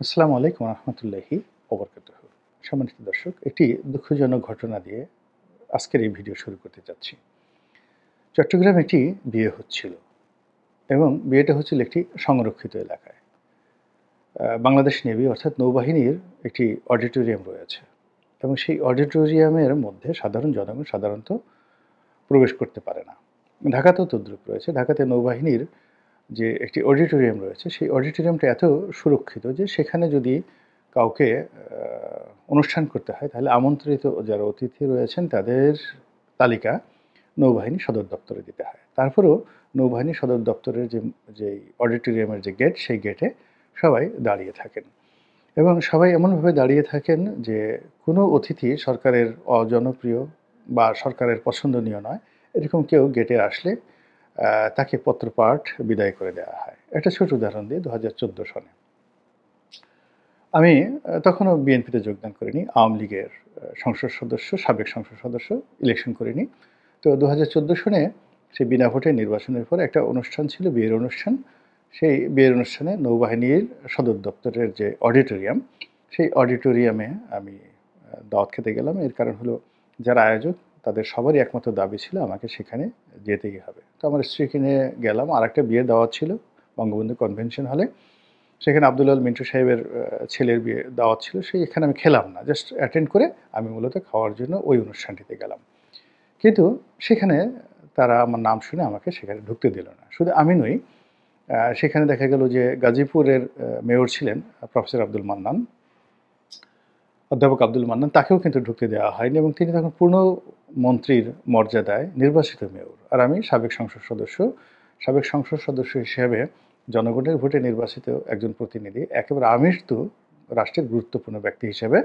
আসসালামু আলাইকুম রহমতুল্লাহি ওবরকাতুহ। সম্মানিত দর্শক, একটি দুঃখজনক ঘটনা দিয়ে আজকের এই ভিডিও শুরু করতে যাচ্ছি। চট্টগ্রামে একটি বিয়ে হচ্ছিল এবং বিয়েটা হচ্ছিল একটি সংরক্ষিত এলাকায়। বাংলাদেশ নেভি অর্থাৎ নৌবাহিনীর একটি অডিটোরিয়াম রয়েছে এবং সেই অডিটোরিয়ামের মধ্যে সাধারণ জনগণ সাধারণত প্রবেশ করতে পারে না। ঢাকাতেও তদ্রূপ রয়েছে। ঢাকাতে নৌবাহিনীর যে একটি অডিটোরিয়াম রয়েছে, সেই অডিটোরিয়ামটা এত সুরক্ষিত যে সেখানে যদি কাউকে অনুষ্ঠান করতে হয়, তাহলে আমন্ত্রিত যারা অতিথি রয়েছেন তাদের তালিকা নৌবাহিনী সদর দপ্তরে দিতে হয়। তারপরেও নৌবাহিনী সদর দপ্তরের যেই অডিটোরিয়ামের যে গেট, সেই গেটে সবাই দাঁড়িয়ে থাকেন এবং সবাই এমনভাবে দাঁড়িয়ে থাকেন যে কোনো অতিথি সরকারের অজনপ্রিয় বা সরকারের পছন্দনীয় নয়, এরকম কেউ গেটে আসলে তাকে পত্রপাঠ বিদায় করে দেওয়া হয়। একটা ছোট উদাহরণ দিই, 2014 সনে আমি তখনও বিএনপিতে যোগদান করিনি। আওয়ামী লীগের সংসদ সদস্য, সাবেক সংসদ সদস্য, ইলেকশন করিনি। তো 2014 সনে সেই বিনা ভোটে নির্বাচনের পরে একটা অনুষ্ঠান ছিল, বিয়ের অনুষ্ঠান। সেই বিয়ের অনুষ্ঠানে নৌবাহিনীর সদর দপ্তরের যে অডিটোরিয়াম, সেই অডিটোরিয়ামে আমি দাওয়াত খেতে গেলাম। এর কারণ হলো, যারা আয়োজক তাদের সবারই একমাত্র দাবি ছিল আমাকে সেখানে যেতেই হবে। তো আমার স্ত্রীকে নিয়ে গেলাম। আরেকটা বিয়ের দাওয়াত ছিল বঙ্গবন্ধু কনভেনশন হলে। সেখানে আব্দুল মিন্টু সাহেবের ছেলের বিয়ে দাওয়াত ছিল। এখানে আমি খেলাম না, জাস্ট অ্যাটেন্ড করে আমি মূলত খাওয়ার জন্য ওই অনুষ্ঠানটিতে গেলাম। কিন্তু সেখানে তারা আমার নাম শুনে আমাকে সেখানে ঢুকতে দিল না। শুধু আমি নই, সেখানে দেখা গেল যে গাজীপুরের মেয়র ছিলেন প্রফেসর আব্দুল মান্নান, অধ্যাপক আব্দুল মান্নান, তাকেও কিন্তু ঢুকতে দেওয়া হয়নি এবং তিনি তখন পূর্ণ মন্ত্রীর মর্যাদায় নির্বাচিত মেয়র। আর আমি সাবেক সংসদ সদস্য। সাবেক সংসদ সদস্য হিসেবে জনগণের ভোটে নির্বাচিত একজন প্রতিনিধি, একেবারে আমৃত্যু রাষ্ট্রের গুরুত্বপূর্ণ ব্যক্তি হিসেবে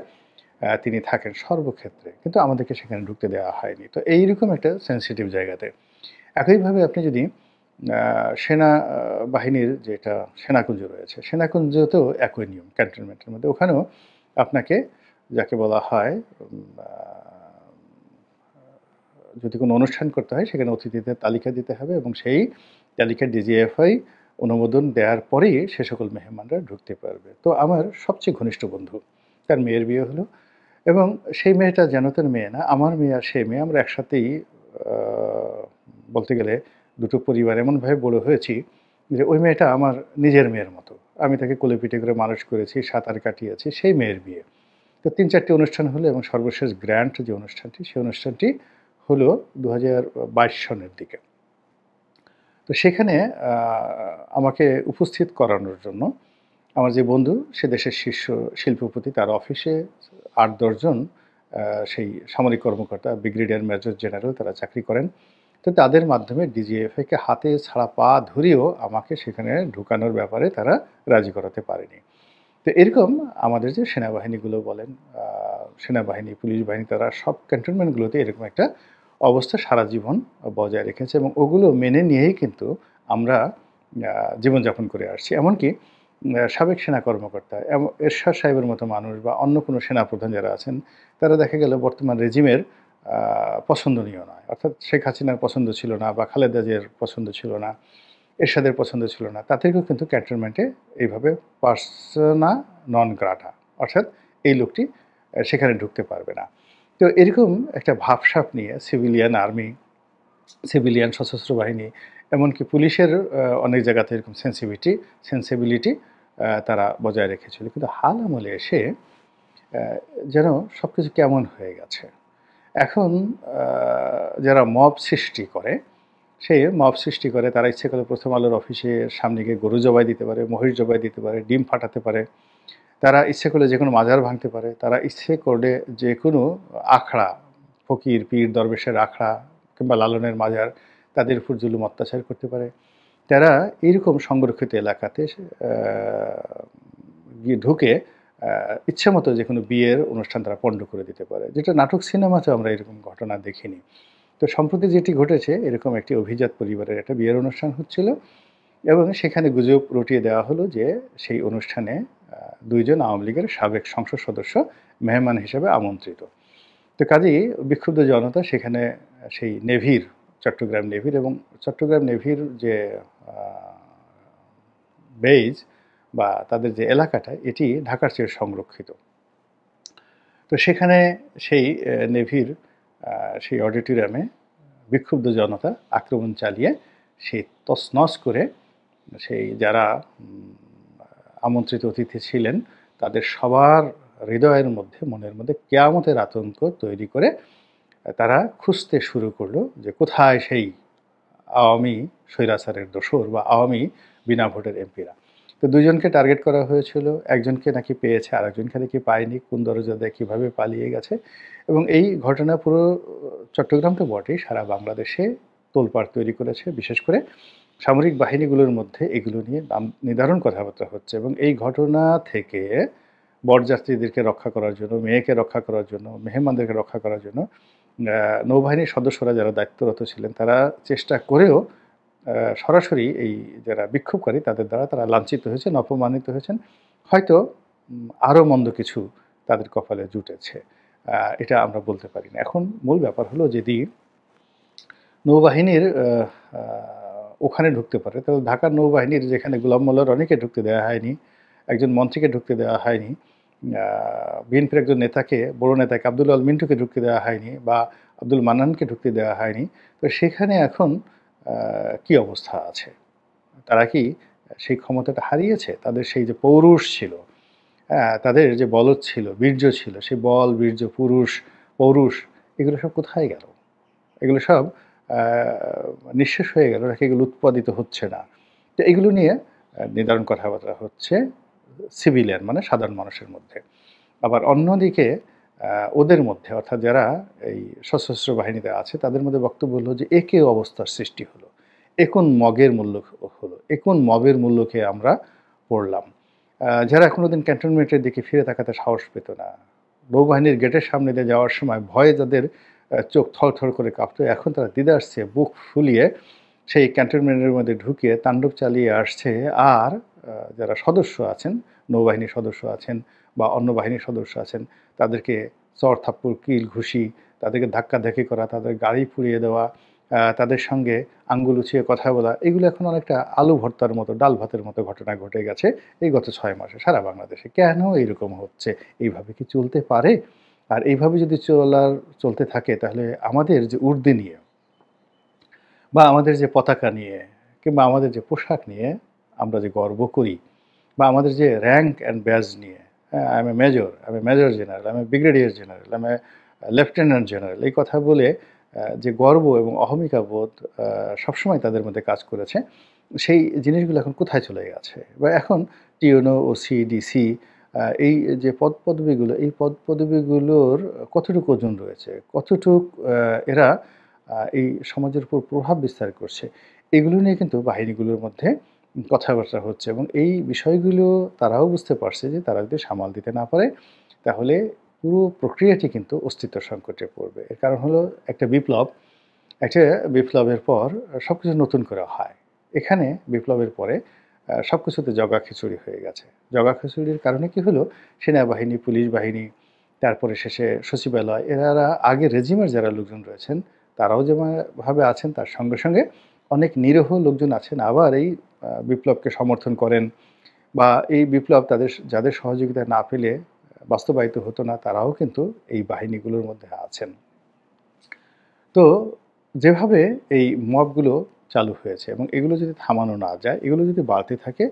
তিনি থাকেন সর্বক্ষেত্রে, কিন্তু আমাদেরকে সেখানে ঢুকতে দেওয়া হয়নি। তো এইরকম একটা সেন্সিটিভ জায়গাতে একইভাবে আপনি যদি সেনা বাহিনীর যেটা সেনাকুঞ্জ রয়েছে, সেনাকুঞ্জতেও একই নিয়ম, ক্যান্টনমেন্টের মধ্যে ওখানেও আপনাকে যাকে বলা হয় যদি কোনো অনুষ্ঠান করতে হয় সেখানে অতিথিদের তালিকা দিতে হবে এবং সেই তালিকা ডিজিএফআই অনুমোদন দেওয়ার পরেই সে সকল মেহমানরা ঢুকতে পারবে। তো আমার সবচেয়ে ঘনিষ্ঠ বন্ধু, তার মেয়ের বিয়ে হলো এবং সেই মেয়েটা যেন তার মেয়ে না, আমার মেয়ে আর সেই মেয়ে, আমরা একসাথেই বলতে গেলে দুটো পরিবার এমনভাবে বড় হয়েছি যে ওই মেয়েটা আমার নিজের মেয়ের মতো। আমি তাকে কোলে পিঠে করে মানুষ করেছি, সাঁতার কাটিয়েছি। সেই মেয়ের বিয়ে। তো ৩-৪টি অনুষ্ঠান হলো এবং সর্বশেষ গ্র্যান্ড যে অনুষ্ঠানটি, সেই অনুষ্ঠানটি হলো 2022 সনের দিকে। তো সেখানে আমাকে উপস্থিত করানোর জন্য আমার যে বন্ধু, সে দেশের শীর্ষ শিল্পপতি, তার অফিসে ৮-১০ জন সেই সামরিক কর্মকর্তা, ব্রিগেডিয়ার মেজর জেনারেল, তারা চাকরি করেন। তো তাদের মাধ্যমে ডিজিএফআইকে হাতে ছাড়া পা ধরেও আমাকে সেখানে ঢুকানোর ব্যাপারে তারা রাজি করাতে পারেনি। তো এরকম আমাদের যে সেনাবাহিনীগুলো বলেন, সেনাবাহিনী, পুলিশ বাহিনী, তারা সব ক্যান্টনমেন্টগুলোতে এরকম একটা অবস্থা সারা জীবন বজায় রেখেছে এবং ওগুলো মেনে নিয়েই কিন্তু আমরা জীবনযাপন করে আসছি। এমনকি সাবেক সেনা কর্মকর্তা এরশাদ সাহেবের মতো মানুষ বা অন্য কোনো সেনাপ্রধান যারা আছেন, তারা দেখা গেল বর্তমান রেজিমের পছন্দনীয় নয়। অর্থাৎ শেখ হাসিনার পছন্দ ছিল না বা খালেদা জিয়ার পছন্দ ছিল না, এরশাদের পছন্দ ছিল না, তাদেরকেও কিন্তু ক্যান্টনমেন্টে এইভাবে পার্সোনা নন গ্রাটা, অর্থাৎ এই লোকটি সেখানে ঢুকতে পারবে না। তো এরকম একটা ভাবসাব নিয়ে সিভিলিয়ান আর্মি, সিভিলিয়ান সশস্ত্র বাহিনী, এমনকি পুলিশের অনেক জায়গাতে এরকম সেন্সিবিলিটি তারা বজায় রেখেছিল। কিন্তু হাল আমলে এসে যেন সব কিছু কেমন হয়ে গেছে। এখন যারা মব সৃষ্টি করে, সে মব সৃষ্টি করে, তারা ইচ্ছে করে প্রথম আলোর অফিসের সামনে গিয়ে গরু জবাই দিতে পারে, মহিষ জবাই দিতে পারে, ডিম ফাটাতে পারে, তারা ইচ্ছে করলে যে কোনো মাজার ভাঙতে পারে, তারা ইচ্ছে করলে যে কোনো আখড়া, ফকির পীর দরবেশের আখড়া কিংবা লালনের মাজার, তাদের উপর জুলুম অত্যাচার করতে পারে। তারা এইরকম সংরক্ষিত এলাকাতে গিয়ে ঢুকে ইচ্ছে মতো যে কোনো বিয়ের অনুষ্ঠান তারা পণ্ড করে দিতে পারে, যেটা নাটক সিনেমাতেও আমরা এরকম ঘটনা দেখিনি। তো সম্প্রতি যেটি ঘটেছে, এরকম একটি অভিজাত পরিবারের একটা বিয়ের অনুষ্ঠান হচ্ছিল এবং সেখানে গুজব রটিয়ে দেওয়া হলো যে সেই অনুষ্ঠানে ২ জন আওয়ামী লীগের সাবেক সংসদ সদস্য মেহমান হিসেবে আমন্ত্রিত। তো কাজেই বিক্ষুব্ধ জনতা সেখানে সেই নেভির, চট্টগ্রাম নেভির এবং চট্টগ্রাম নেভির যে বেইজ, বা তাদের যে এলাকাটা এটি ঢাকার চেয়ে সংরক্ষিত। তো সেখানে সেই নেভির সেই অডিটোরিয়ামে বিক্ষুব্ধ জনতা আক্রমণ চালিয়ে সেই তছনছ করে সেই যারা আমন্ত্রিত অতিথি ছিলেন তাদের সবার হৃদয়ের মধ্যে মনের মধ্যে কিয়ামতের আতঙ্ক তৈরি করে তারা খুঁজতে শুরু করলো যে কোথায় সেই আওয়ামী স্বৈরাচারের দোসর বা আওয়ামী বিনা ভোটের এমপিরা। তো দুজনকে টার্গেট করা হয়েছিল, একজনকে নাকি পেয়েছে, আরেকজনকে নাকি পায়নি, কোন দরজা দিয়ে কীভাবে পালিয়ে গেছে। এবং এই ঘটনা পুরো চট্টগ্রাম তো বটেই, সারা বাংলাদেশে তোলপাড় তৈরি করেছে। বিশেষ করে সামরিক বাহিনীগুলোর মধ্যে এগুলো নিয়ে নাম নির্ধারণ কথাবার্তা হচ্ছে। এবং এই ঘটনা থেকে বরযাত্রীদেরকে রক্ষা করার জন্য, মেয়েকে রক্ষা করার জন্য, মেহমানদেরকে রক্ষা করার জন্য নৌবাহিনীর সদস্যরা যারা দায়িত্বরত ছিলেন তারা চেষ্টা করেও সরাসরি এই যারা বিক্ষোভকারী তাদের দ্বারা তারা লাঞ্ছিত হয়েছেন, অপমানিত হয়েছেন। হয়তো আরও মন্দ কিছু তাদের কপালে জুটেছে, এটা আমরা বলতে পারি না। এখন মূল ব্যাপার হলো যদি নৌবাহিনীর ওখানে ঢুকতে পারে, তাহলে ঢাকার নৌবাহিনীর যেখানে গোলাম মোল্লা রনিকে ঢুকতে দেওয়া হয়নি, একজন মন্ত্রীকে ঢুকতে দেওয়া হয়নি, বিএনপির একজন নেতাকে, বড় নেতাকে আব্দুল আল মিন্টুকে ঢুকতে দেওয়া হয়নি, বা আব্দুল মান্নানকে ঢুকতে দেওয়া হয়নি, তো সেখানে এখন কি অবস্থা আছে? তারা কি সেই ক্ষমতাটা হারিয়েছে? তাদের সেই যে পৌরুষ ছিল, তাদের যে বলদ ছিল, বীর্য ছিল, সেই বল, বীর্য, পৌরুষ এগুলো সব কোথায় গেল? এগুলো সব নিঃশেষ হয়ে গেল নাকি এগুলো উৎপাদিত হচ্ছে না? তো এগুলো নিয়ে নির্ধারণ কথাবার্তা হচ্ছে সিভিলিয়ান মানে সাধারণ মানুষের মধ্যে। আবার অন্যদিকে ওদের মধ্যে অর্থাৎ যারা এই সশস্ত্র বাহিনীতে আছে তাদের মধ্যে বক্তব্য হলো যে একে অবস্থার সৃষ্টি হলো, এখন মগের মূল্য হলো, এখন মবের মূল্যকে আমরা পড়লাম। যারা কোনোদিন ক্যান্টনমেন্টের দিকে ফিরে তাকাতে সাহস পেত না, নৌবাহিনীর গেটের সামনে দিয়ে যাওয়ার সময় ভয়ে যাদের চোখ থরথর করে কাঁপতো, এখন তারা দিদারসে বুক ফুলিয়ে সেই ক্যান্টনমেন্টের মধ্যে ঢুকিয়ে তাণ্ডব চালিয়ে আসছে। আর যারা সদস্য আছেন, নৌবাহিনীর সদস্য আছেন বা অন্য বাহিনীর সদস্য আছেন, তাদেরকে চড় থাপ্পড়, কিল ঘুষি, তাদেরকে ধাক্কাধাক্কি করা, তাদের গাড়ি পুড়িয়ে দেওয়া, তাদের সঙ্গে আঙ্গুল উঁচিয়ে কথা বলা, এগুলো এখন অনেকটা আলু ভর্তার মতো, ডাল ভাতের মতো ঘটনা ঘটে গেছে এই গত 6 মাসে সারা বাংলাদেশে। কেন এইরকম হচ্ছে? এইভাবে কি চলতে পারে? আর এইভাবে যদি চলতে থাকে তাহলে আমাদের যে উর্দি নিয়ে বা আমাদের যে পতাকা নিয়ে কিংবা আমাদের যে পোশাক নিয়ে আমরা যে গর্ব করি, বা আমাদের যে র্যাঙ্ক অ্যান্ড ব্যাজ নিয়ে, হ্যাঁ, I M a major, I M a major general, I M A brigadier general, I M A lieutenant general, এই কথা বলে যে গর্ব এবং অহমিকা বোধ সবসময় তাদের মধ্যে কাজ করেছে, সেই জিনিসগুলো এখন কোথায় চলে গেছে? বা এখন টিউনো, ওসি, ডিসি, এই যে পদপদবীগুলো, এই পদপদবীগুলোর কতটুকু ওজন রয়েছে, কতটুক এরা এই সমাজের উপর প্রভাব বিস্তার করছে, এগুলো নিয়ে কিন্তু বাহিনীগুলোর মধ্যে কথাবার্তা হচ্ছে। এবং এই বিষয়গুলো তারাও বুঝতে পারছে যে তারা যদি সামাল দিতে না পারে তাহলে পুরো প্রক্রিয়াটি কিন্তু অস্তিত্ব সংকটে পড়বে। এর কারণ হলো একটা বিপ্লবের পর সব কিছু নতুন করে হয়। এখানে বিপ্লবের পরে সব কিছুতে জগা খিচুড়ি হয়ে গেছে। জগা খিচুড়ির কারণে কি হলো, সেনাবাহিনী, পুলিশ বাহিনী, তারপরে শেষে সচিবালয়, এনারা আগে রেজিমের যারা লোকজন রয়েছেন তারাও যেভাবে আছেন, তার সঙ্গে সঙ্গে অনেক নিরীহ লোকজন আছেন আবার এই বিপ্লবকে সমর্থন করেন, বা এই বিপ্লব যাদের সহযোগিতা না পেলে বাস্তবায়িত হতো না, তারাও কিন্তু এই বাহিনীগুলোর মধ্যে আছেন। তো যেভাবে এই মবগুলো চালু হয়েছে এবং এগুলো যদি থামানো না যায়, এগুলো যদি বাড়তে থাকে,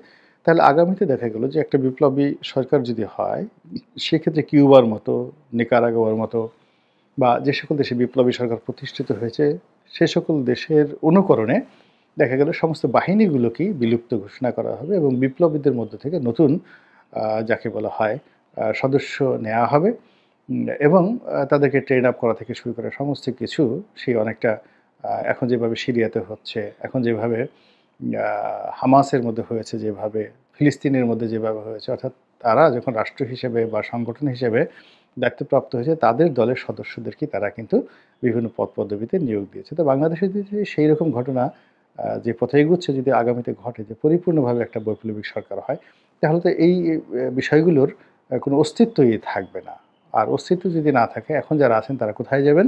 তাহলে আগামীতে দেখা গেল যে একটা বিপ্লবী সরকার যদি হয়, সেক্ষেত্রে কিউবার মতো, নিকারাগুয়ার মতো, বা যে সকল দেশে বিপ্লবী সরকার প্রতিষ্ঠিত হয়েছে সে সকল দেশের অনুকরণে দেখা গেল সমস্ত বাহিনীগুলোকেই বিলুপ্ত ঘোষণা করা হবে এবং বিপ্লবীদের মধ্যে থেকে নতুন যাকে বলা হয় সদস্য নেওয়া হবে। এবং তাদেরকে ট্রেন আপ করা থেকে শুরু করে সমস্ত কিছু সেই অনেকটা এখন যেভাবে সিরিয়াতে হচ্ছে, এখন যেভাবে হামাসের মধ্যে হয়েছে, যেভাবে ফিলিস্তিনের মধ্যে যেভাবে হয়েছে, অর্থাৎ তারা যখন রাষ্ট্র হিসেবে বা সংগঠন হিসেবে দায়িত্বপ্রাপ্ত হয়েছে তাদের দলের সদস্যদেরকে তারা কিন্তু বিভিন্ন পদপদবিতে নিয়োগ দিয়েছে। তো বাংলাদেশে যদি সেই রকম ঘটনা যে পথে এগুচ্ছে যদি আগামীতে ঘটে, যে পরিপূর্ণভাবে একটা বৈপ্লবিক সরকার হয়, তাহলে তো এই বিষয়গুলোর কোনো অস্তিত্বই থাকবে না। আর অস্তিত্ব যদি না থাকে, এখন যারা আছেন তারা কোথায় যাবেন?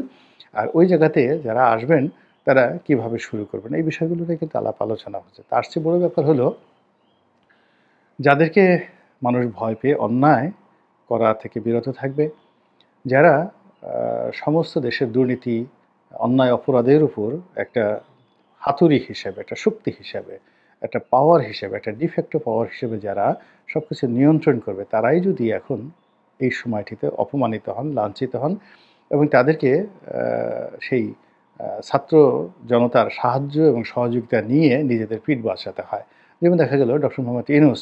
আর ওই জায়গাতে যারা আসবেন তারা কিভাবে শুরু করবেন? এই বিষয়গুলো নিয়ে কিন্তু আলাপ আলোচনা হচ্ছে। তার চেয়ে বড় ব্যাপার হলো যাদেরকে মানুষ ভয় পেয়ে অন্যায় করা থেকে বিরত থাকবে, যারা সমস্ত দেশের দুর্নীতি, অন্যায় অপরাধের উপর একটা হাতুড়ি হিসেবে, একটা শক্তি হিসেবে, একটা পাওয়ার হিসেবে, একটা ডিফেক্টো পাওয়ার হিসেবে যারা সবকিছু নিয়ন্ত্রণ করবে, তারাই যদি এখন এই সময়টিতে অপমানিত হন, লাঞ্ছিত হন এবং তাদেরকে সেই ছাত্র জনতার সাহায্য এবং সহযোগিতা নিয়ে নিজেদের পিঠ বাঁচাতে হয়। যেমন দেখা গেল ডক্টর মোহাম্মদ ইউনূস,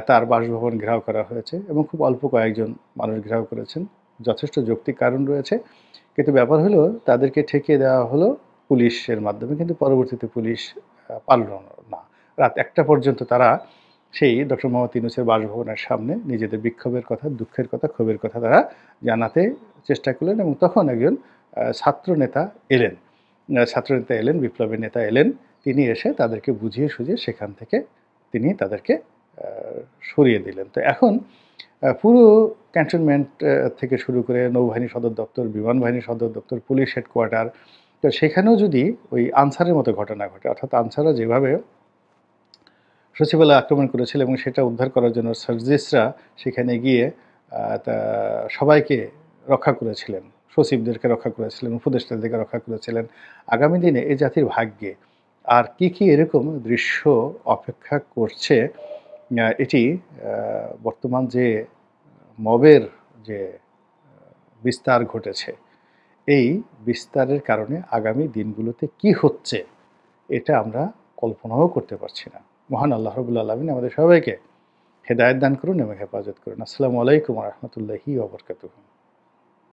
তার বাসভবন ঘেরাও করা হয়েছে এবং খুব অল্প কয়েকজন মানুষ ঘেরাও করেছেন। যথেষ্ট যৌক্তিক কারণ রয়েছে। কিন্তু ব্যাপার হলো তাদেরকে ঠেকিয়ে দেওয়া হলো পুলিশের মাধ্যমে, কিন্তু পরবর্তীতে পুলিশ পারল না। রাত ১টা পর্যন্ত তারা সেই ডক্টর মোহাম্মদ ইউনূসের বাসভবনের সামনে নিজেদের বিক্ষোভের কথা, দুঃখের কথা, ক্ষোভের কথা তারা জানাতে চেষ্টা করলেন এবং তখন একজন ছাত্রনেতা এলেন। ছাত্রনেতা এলেন, বিপ্লবী নেতা এলেন। তিনি এসে তাদেরকে বুঝিয়ে সুঝিয়ে সেখান থেকে তিনি তাদেরকে সরিয়ে দিলেন। তো এখন পুরো ক্যান্টনমেন্ট থেকে শুরু করে নৌবাহিনী সদর দপ্তর, বিমান বাহিনী সদর দপ্তর, পুলিশ হেডকোয়ার্টার, তো সেখানেও যদি ওই আনসারের মতো ঘটনা ঘটে, অর্থাৎ আনসাররা যেভাবে সচিবালয় আক্রমণ করেছিল এবং সেটা উদ্ধার করার জন্য সার্জিসরা সেখানে গিয়ে তা সবাইকে রক্ষা করেছিলেন, সচিবদেরকে রক্ষা করেছিলেন, উপদেষ্টাদেরকে রক্ষা করেছিলেন। আগামী দিনে এই জাতির ভাগ্যে আর কি এরকম দৃশ্য অপেক্ষা করছে, এটি বর্তমান যে মবের যে বিস্তার ঘটেছে, এই বিস্তারের কারণে আগামী দিনগুলোতে কি হচ্ছে এটা আমরা কল্পনাও করতে পারছি না। মহান আল্লাহ রাব্বুল আলামিন আমাদের সবাইকে হেদায়েত দান করুন এবং হেফাজত করুন। আসসালামু আলাইকুম ওয়া রাহমাতুল্লাহি ওয়া বারাকাতুহু।